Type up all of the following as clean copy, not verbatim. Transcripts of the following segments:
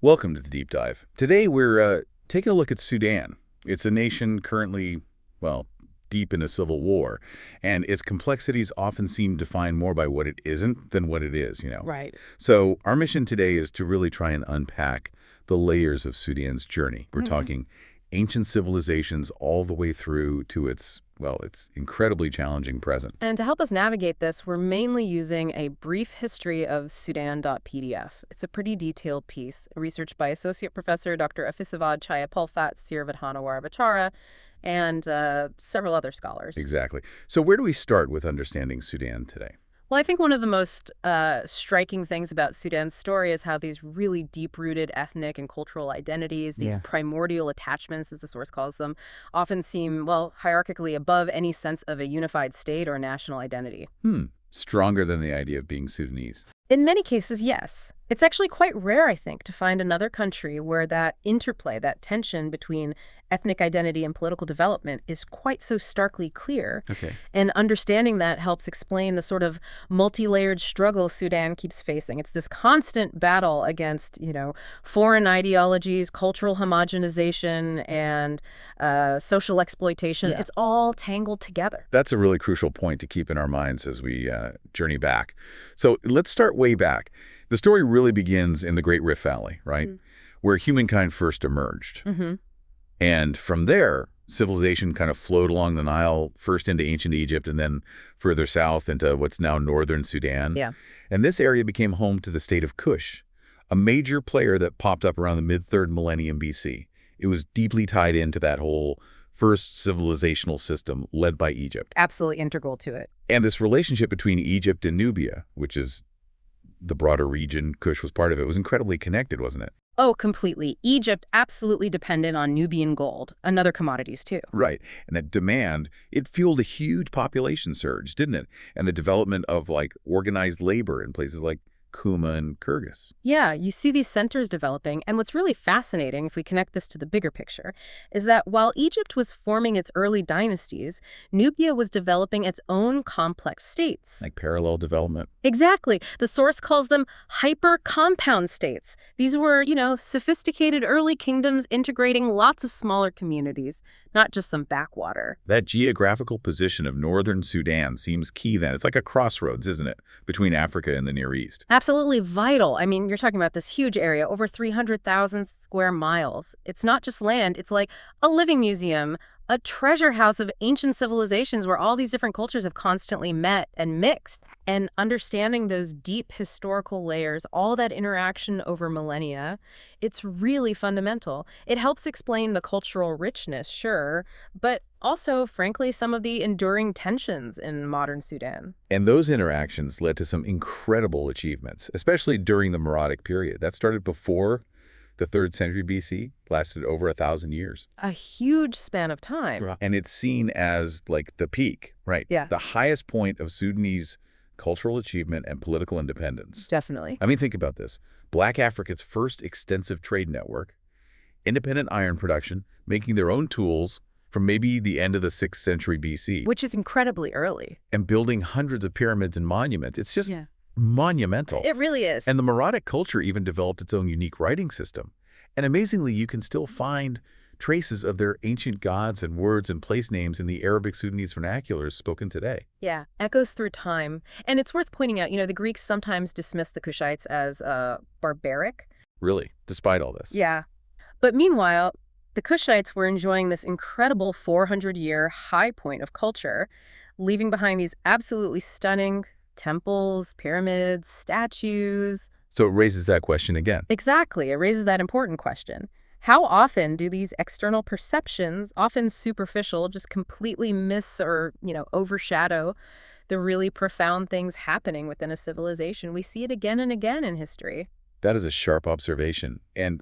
Welcome to the Deep Dive. Today we're taking a look at Sudan. It's a nation currently, well, deep in a civil war, and its complexities often seem defined more by what it isn't than what it is. Right. So our mission today is to really try and unpack the layers of Sudan's journey. We're talking ancient civilizations all the way through to its incredibly challenging present. And to help us navigate this, we're mainly using a brief history of Sudan.pdf. It's a pretty detailed piece, researched by Associate Professor Dr. Afisavad Chayapolfat Sirvadhanawar Bachara and several other scholars. Exactly. So where do we start with understanding Sudan today? Well, I think one of the most striking things about Sudan's story is how these really deep-rooted ethnic and cultural identities, these primordial attachments, as the source calls them, often seem, well, hierarchically above any sense of a unified state or national identity. Stronger than the idea of being Sudanese. In many cases, yes. It's actually quite rare, I think, to find another country where that interplay, that tension between ethnic identity and political development is quite so starkly clear. Okay. And understanding that helps explain the sort of multi-layered struggle Sudan keeps facing. It's this constant battle against, foreign ideologies, cultural homogenization, and social exploitation. Yeah. It's all tangled together. That's a really crucial point to keep in our minds as we journey back. So let's start way back. The story really begins in the Great Rift Valley, right? Where humankind first emerged. And from there, civilization kind of flowed along the Nile, first into ancient Egypt and then further south into what's now northern Sudan. Yeah. And this area became home to the state of Kush, a major player that popped up around the mid-3rd millennium BC. It was deeply tied into that whole first civilizational system led by Egypt. Absolutely integral to it. And this relationship between Egypt and Nubia, which is the broader region Kush was part of, it was incredibly connected, wasn't it? Oh, completely. Egypt absolutely dependent on Nubian gold and other commodities, too. Right. And that demand, it fueled a huge population surge, didn't it? And the development of, organized labor in places like Kuma and Kyrgyz. Yeah, you see these centers developing, and what's really fascinating, if we connect this to the bigger picture, is that while Egypt was forming its early dynasties, Nubia was developing its own complex states. Like parallel development. Exactly. The source calls them hyper-compound states. These were, sophisticated early kingdoms integrating lots of smaller communities, not just some backwater. That geographical position of northern Sudan seems key then. It's like a crossroads, isn't it, between Africa and the Near East? Absolutely vital. I mean, you're talking about this huge area, over 300,000 square miles. It's not just land. It's like a living museum, a treasure house of ancient civilizations where all these different cultures have constantly met and mixed. And understanding those deep historical layers, all that interaction over millennia, it's really fundamental. It helps explain the cultural richness, sure, but also, frankly, some of the enduring tensions in modern Sudan. And those interactions led to some incredible achievements, especially during the Meroitic period. That started before the 3rd century BC, lasted over 1,000 years. A huge span of time. And it's seen as the peak, right? Yeah. The highest point of Sudanese cultural achievement and political independence. Definitely. I mean, think about this. Black Africa's first extensive trade network, independent iron production, making their own tools from maybe the end of the 6th century BC. Which is incredibly early. And building hundreds of pyramids and monuments. It's just monumental. It really is. And the Meroitic culture even developed its own unique writing system. And amazingly, you can still find traces of their ancient gods and words and place names in the Arabic Sudanese vernaculars spoken today. Yeah, echoes through time. And it's worth pointing out, the Greeks sometimes dismiss the Kushites as barbaric. Really, despite all this. Yeah. But meanwhile, the Kushites were enjoying this incredible 400-year high point of culture, leaving behind these absolutely stunning temples, pyramids, statues. So it raises that question again. Exactly. It raises that important question. How often do these external perceptions, often superficial, just completely miss or, overshadow the really profound things happening within a civilization? We see it again and again in history. That is a sharp observation. And,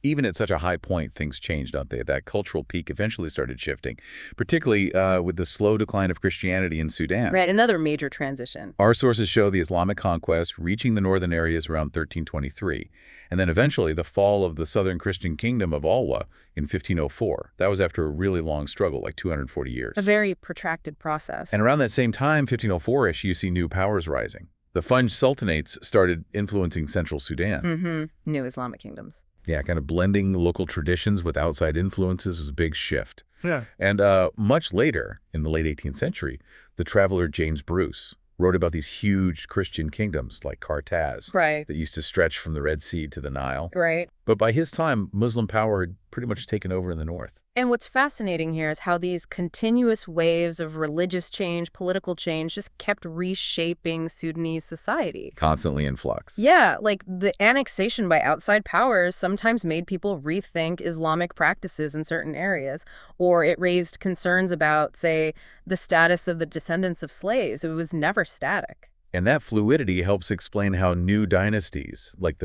even at such a high point, things changed, don't they? That cultural peak eventually started shifting, particularly with the slow decline of Christianity in Sudan. Right, another major transition. Our sources show the Islamic conquest reaching the northern areas around 1323, and then eventually the fall of the southern Christian kingdom of Alwa in 1504. That was after a really long struggle, like 240 years. A very protracted process. And around that same time, 1504-ish, you see new powers rising. The Funj sultanates started influencing central Sudan. New Islamic kingdoms. Yeah, kind of blending local traditions with outside influences was a big shift. Yeah. And much later, in the late 18th century, the traveler James Bruce wrote about these huge Christian kingdoms like Carthage Right. that used to stretch from the Red Sea to the Nile. Right. But by his time, Muslim power had pretty much taken over in the north. And what's fascinating here is how these continuous waves of religious change, political change, just kept reshaping Sudanese society. Constantly in flux. Yeah, like the annexation by outside powers sometimes made people rethink Islamic practices in certain areas, or it raised concerns about, say, the status of the descendants of slaves. It was never static. And that fluidity helps explain how new dynasties, like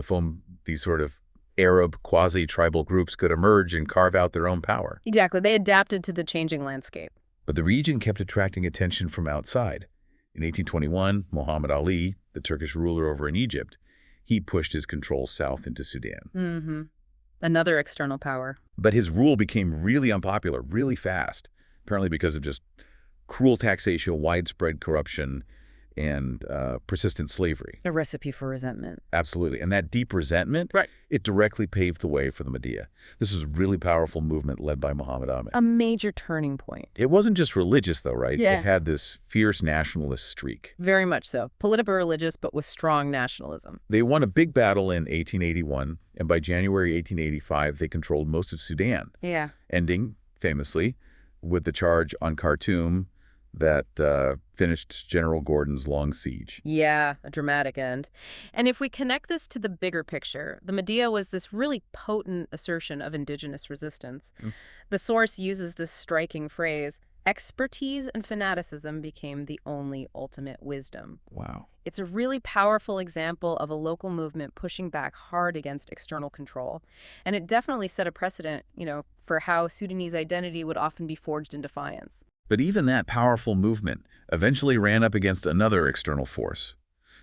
these sort of Arab quasi-tribal groups, could emerge and carve out their own power. Exactly. They adapted to the changing landscape. But the region kept attracting attention from outside. In 1821, Muhammad Ali, the Turkish ruler over in Egypt, he pushed his control south into Sudan. Another external power. But his rule became really unpopular really fast, apparently because of just cruel taxation, widespread corruption, and persistent slavery. A recipe for resentment. Absolutely. And that deep resentment, Right. it directly paved the way for the Mahdiya. This was a really powerful movement led by Muhammad Ali. A major turning point. It wasn't just religious, though, right? Yeah. It had this fierce nationalist streak. Very much so. Political religious, but with strong nationalism. They won a big battle in 1881, and by January 1885, they controlled most of Sudan, Yeah. ending, famously, with the charge on Khartoum that finished General Gordon's long siege. Yeah, a dramatic end. And if we connect this to the bigger picture, the Mahdiya was this really potent assertion of indigenous resistance. The source uses this striking phrase, expertise and fanaticism became the only ultimate wisdom. Wow. It's a really powerful example of a local movement pushing back hard against external control. And it definitely set a precedent, for how Sudanese identity would often be forged in defiance. But even that powerful movement eventually ran up against another external force,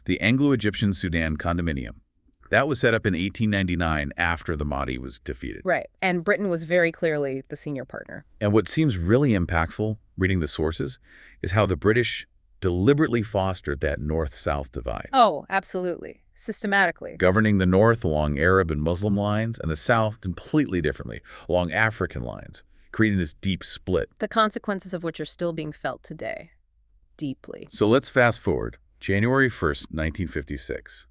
the Anglo-Egyptian Sudan condominium. That was set up in 1899 after the Mahdi was defeated. Right. And Britain was very clearly the senior partner. And what seems really impactful, reading the sources, is how the British deliberately fostered that north-south divide. Oh, absolutely. Systematically. Governing the north along Arab and Muslim lines, and the south completely differently, along African lines, creating this deep split. The consequences of which are still being felt today. Deeply. So let's fast forward. January 1st, 1956.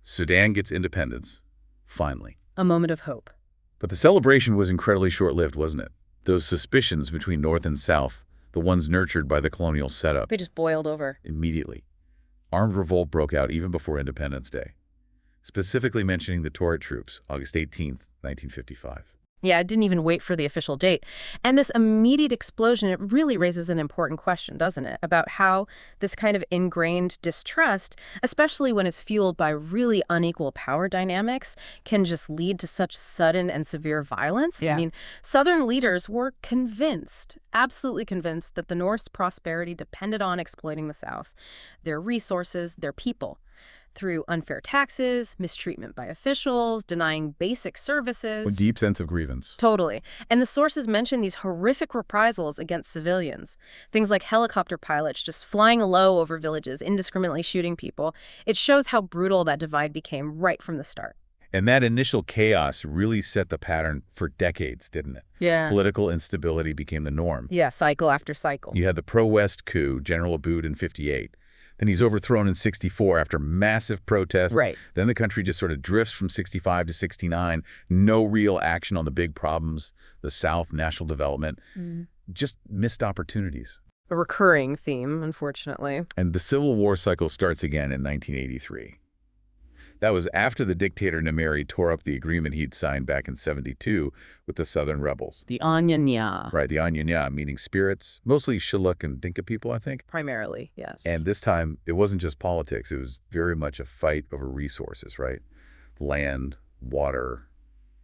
Sudan gets independence, finally. A moment of hope. But the celebration was incredibly short-lived, wasn't it? Those suspicions between North and South, the ones nurtured by the colonial setup, They just boiled over. immediately. Armed revolt broke out even before Independence Day, specifically mentioning the Torit troops, August 18th, 1955. Yeah, it didn't even wait for the official date. And this immediate explosion, it really raises an important question, doesn't it? About how this kind of ingrained distrust, especially when it's fueled by really unequal power dynamics, can just lead to such sudden and severe violence. Yeah. I mean, Southern leaders were convinced, absolutely convinced, that the North's prosperity depended on exploiting the South, their resources, their people, through unfair taxes, mistreatment by officials, denying basic services. A deep sense of grievance. Totally. And the sources mention these horrific reprisals against civilians. Things like helicopter pilots just flying low over villages, indiscriminately shooting people. It shows how brutal that divide became right from the start. And that initial chaos really set the pattern for decades, didn't it? Yeah. Political instability became the norm. Yeah, cycle after cycle. You had the pro-West coup, General Aboud in 58. Then he's overthrown in 64 after massive protests. Right. Then the country just sort of drifts from 65 to 69. No real action on the big problems, the South, national development, just missed opportunities. A recurring theme, unfortunately. And the Civil War cycle starts again in 1983. That was after the dictator Nimeri tore up the agreement he'd signed back in 72 with the Southern rebels. The Anyanya. Right, the Anyanya, meaning spirits, mostly Shilluk and Dinka people, I think. Primarily, yes. And this time, it wasn't just politics. It was very much a fight over resources, right? Land, water,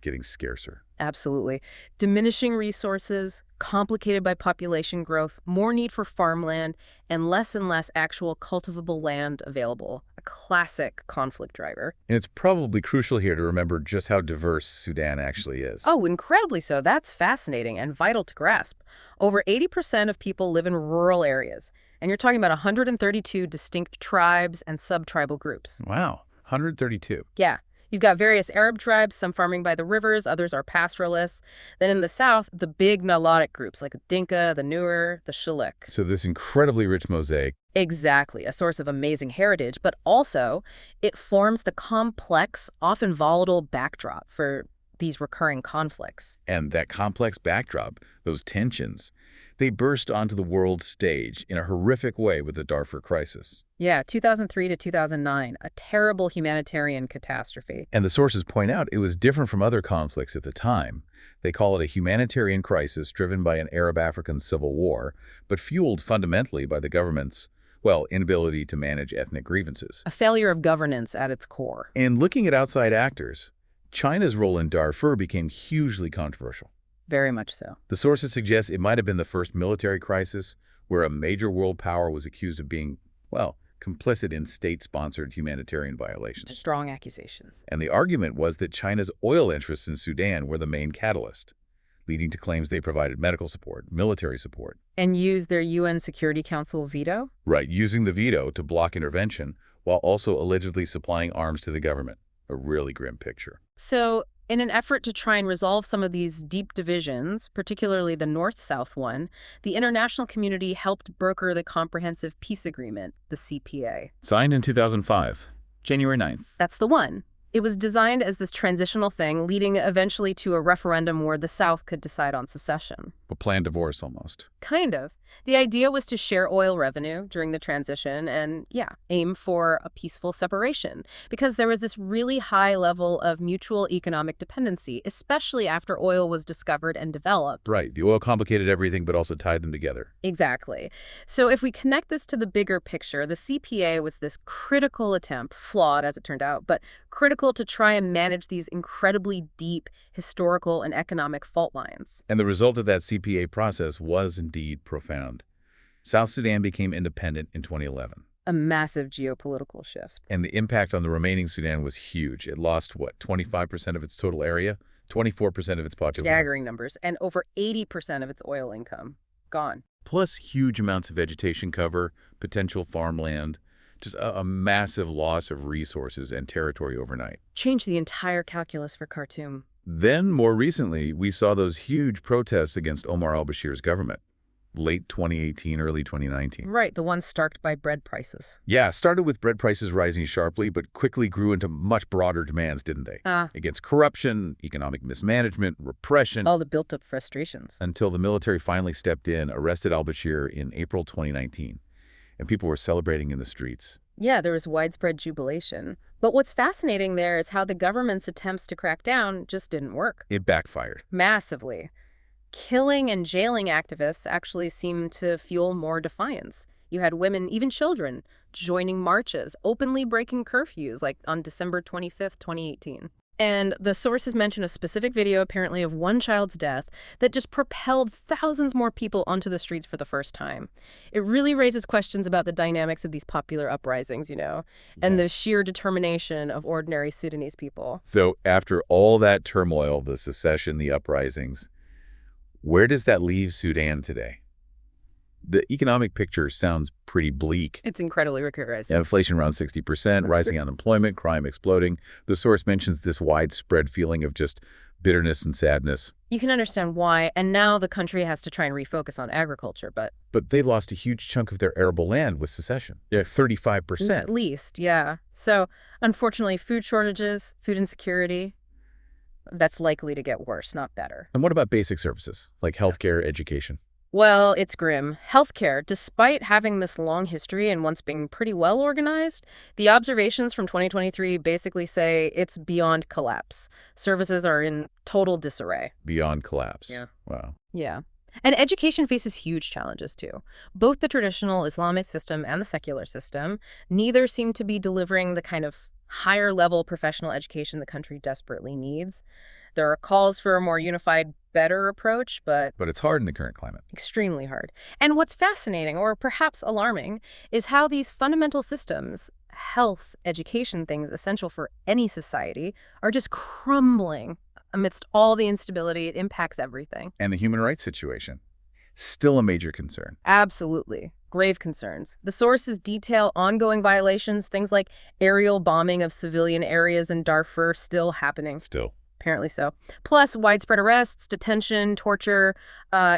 getting scarcer. Absolutely. Diminishing resources, complicated by population growth, more need for farmland, and less actual cultivable land available. A classic conflict driver. And it's probably crucial here to remember just how diverse Sudan actually is. Oh, incredibly so. That's fascinating and vital to grasp. Over 80% of people live in rural areas, and you're talking about 132 distinct tribes and sub-tribal groups. Wow, 132. Yeah. You've got various Arab tribes, some farming by the rivers, others are pastoralists. Then in the south, the big Nilotic groups like the Dinka, the Nuer, the Shilluk. So this incredibly rich mosaic. Exactly, a source of amazing heritage, but also it forms the complex, often volatile backdrop for these recurring conflicts. And that complex backdrop, those tensions, they burst onto the world stage in a horrific way with the Darfur crisis. Yeah, 2003 to 2009, a terrible humanitarian catastrophe. And the sources point out it was different from other conflicts at the time. They call it a humanitarian crisis driven by an Arab-African civil war, but fueled fundamentally by the government's, well, inability to manage ethnic grievances. A failure of governance at its core. And looking at outside actors, China's role in Darfur became hugely controversial. Very much so. The sources suggest it might have been the first military crisis where a major world power was accused of being, well, complicit in state-sponsored humanitarian violations. Strong accusations. And the argument was that China's oil interests in Sudan were the main catalyst, leading to claims they provided medical support, military support. And used their UN Security Council veto? Right, using the veto to block intervention while also allegedly supplying arms to the government. A really grim picture. So, in an effort to try and resolve some of these deep divisions, particularly the North-South one, the international community helped broker the Comprehensive Peace Agreement, the CPA. Signed in 2005, January 9th. That's the one. It was designed as this transitional thing, leading eventually to a referendum where the South could decide on secession. A planned divorce, almost. Kind of. The idea was to share oil revenue during the transition and, yeah, aim for a peaceful separation, because there was this really high level of mutual economic dependency, especially after oil was discovered and developed. Right. The oil complicated everything, but also tied them together. Exactly. So if we connect this to the bigger picture, the CPA was this critical attempt, flawed as it turned out, but critical to try and manage these incredibly deep historical and economic fault lines. And the result of that CPA process was indeed profound. South Sudan became independent in 2011. A massive geopolitical shift. And the impact on the remaining Sudan was huge. It lost, what, 25% of its total area? 24% of its population. Staggering numbers. And over 80% of its oil income. Gone. Plus huge amounts of vegetation cover, potential farmland, just a massive loss of resources and territory overnight. Changed the entire calculus for Khartoum. Then, more recently, we saw those huge protests against Omar al-Bashir's government. Late 2018, early 2019. Right, the ones sparked by bread prices. Yeah, started with bread prices rising sharply, but quickly grew into much broader demands, didn't they? Against corruption, economic mismanagement, repression. All the built-up frustrations. Until the military finally stepped in, arrested al-Bashir in April 2019. And people were celebrating in the streets. Yeah, there was widespread jubilation. But what's fascinating there is how the government's attempts to crack down just didn't work. It backfired. Massively. Killing and jailing activists actually seemed to fuel more defiance. You had women, even children, joining marches, openly breaking curfews, like on December 25th, 2018. And the sources mention a specific video, apparently, of one child's death that just propelled thousands more people onto the streets for the first time. It really raises questions about the dynamics of these popular uprisings, and the sheer determination of ordinary Sudanese people. So after all that turmoil, the secession, the uprisings, where does that leave Sudan today? The economic picture sounds pretty bleak. It's incredibly precarious. Inflation around 60%, rising unemployment, crime exploding. The source mentions this widespread feeling of just bitterness and sadness. You can understand why, and now the country has to try and refocus on agriculture, but they lost a huge chunk of their arable land with secession. Yeah, 35%. At least, yeah. So, unfortunately, food shortages, food insecurity, that's likely to get worse, not better. And what about basic services, like healthcare, education? Well, it's grim. Healthcare, despite having this long history and once being pretty well organized, the observations from 2023 basically say it's beyond collapse. Services are in total disarray. Beyond collapse. Yeah. Wow. Yeah. And education faces huge challenges, too. Both the traditional Islamic system and the secular system, neither seem to be delivering the kind of higher-level professional education the country desperately needs. There are calls for a more unified, better approach, but it's hard in the current climate. Extremely hard. And what's fascinating, or perhaps alarming, is how these fundamental systems health, education things essential for any society are just crumbling amidst all the instability. It impacts everything. And the human rights situation, still a major concern. Absolutely. Grave concerns. The sources detail ongoing violations, things like aerial bombing of civilian areas in Darfur still happening. Still. Apparently so. Plus widespread arrests, detention, torture,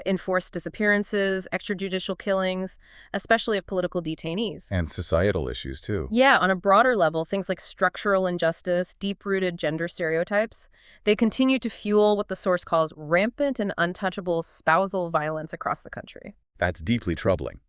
enforced disappearances, extrajudicial killings, especially of political detainees. And societal issues, too. Yeah, on a broader level, things like structural injustice, deep-rooted gender stereotypes, they continue to fuel what the source calls rampant and untouchable spousal violence across the country. That's deeply troubling.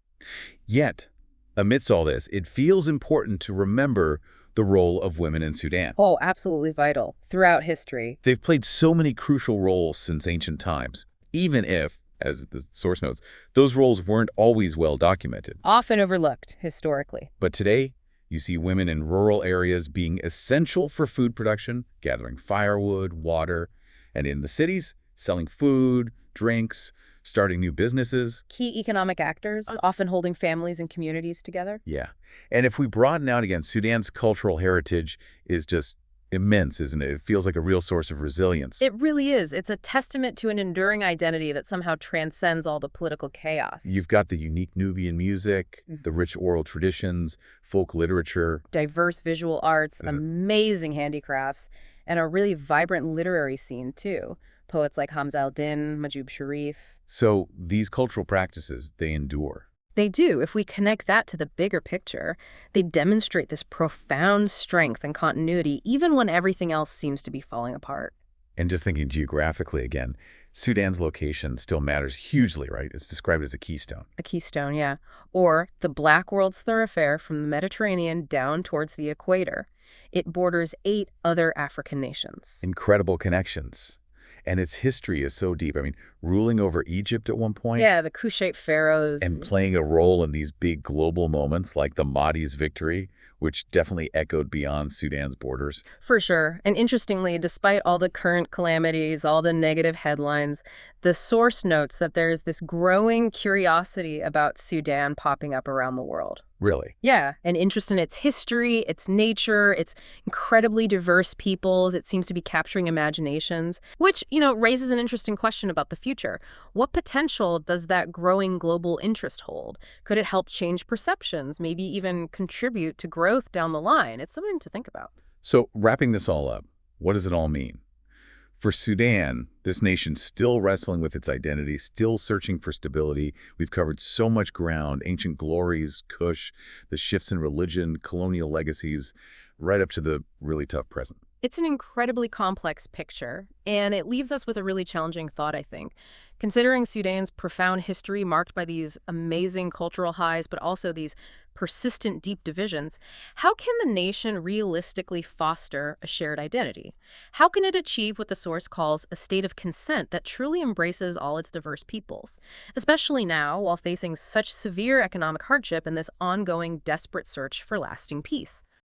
Yet, amidst all this, it feels important to remember the role of women in Sudan. Oh, absolutely vital. Throughout history. They've played so many crucial roles since ancient times, even if, as the source notes, those roles weren't always well documented. Often overlooked, historically. But today, you see women in rural areas being essential for food production, gathering firewood, water, and in the cities, selling food, drinks, starting new businesses. Key economic actors, often holding families and communities together. Yeah. And if we broaden out again, Sudan's cultural heritage is just immense, isn't it? It feels like a real source of resilience. It really is. It's a testament to an enduring identity that somehow transcends all the political chaos. You've got the unique Nubian music, the rich oral traditions, folk literature. Diverse visual arts, amazing handicrafts, and a really vibrant literary scene, too. Poets like Hamza al-Din, Majub Sharif. So these cultural practices, they endure. They do. If we connect that to the bigger picture, they demonstrate this profound strength and continuity even when everything else seems to be falling apart. And just thinking geographically again, Sudan's location still matters hugely, right? It's described as a keystone. A keystone, yeah. Or the Black World's thoroughfare from the Mediterranean down towards the equator. It borders 8 other African nations. Incredible connections. And its history is so deep. I mean, ruling over Egypt at one point. Yeah, the Kushite pharaohs. And playing a role in these big global moments like the Mahdi's victory, which definitely echoed beyond Sudan's borders. For sure. And interestingly, despite all the current calamities, all the negative headlines, the source notes that there's this growing curiosity about Sudan popping up around the world. Really? Yeah, an interest in its history, its nature, its incredibly diverse peoples. It seems to be capturing imaginations, which, raises an interesting question about the future. What potential does that growing global interest hold? Could it help change perceptions, maybe even contribute to growth down the line? It's something to think about. So wrapping this all up, what does it all mean? For Sudan, this nation still wrestling with its identity, still searching for stability. We've covered so much ground, ancient glories, Kush, the shifts in religion, colonial legacies, right up to the really tough present. It's an incredibly complex picture, and it leaves us with a really challenging thought, I think. Considering Sudan's profound history marked by these amazing cultural highs, but also these persistent deep divisions, how can the nation realistically foster a shared identity? How can it achieve what the source calls a state of consent that truly embraces all its diverse peoples, especially now while facing such severe economic hardship and this ongoing desperate search for lasting peace?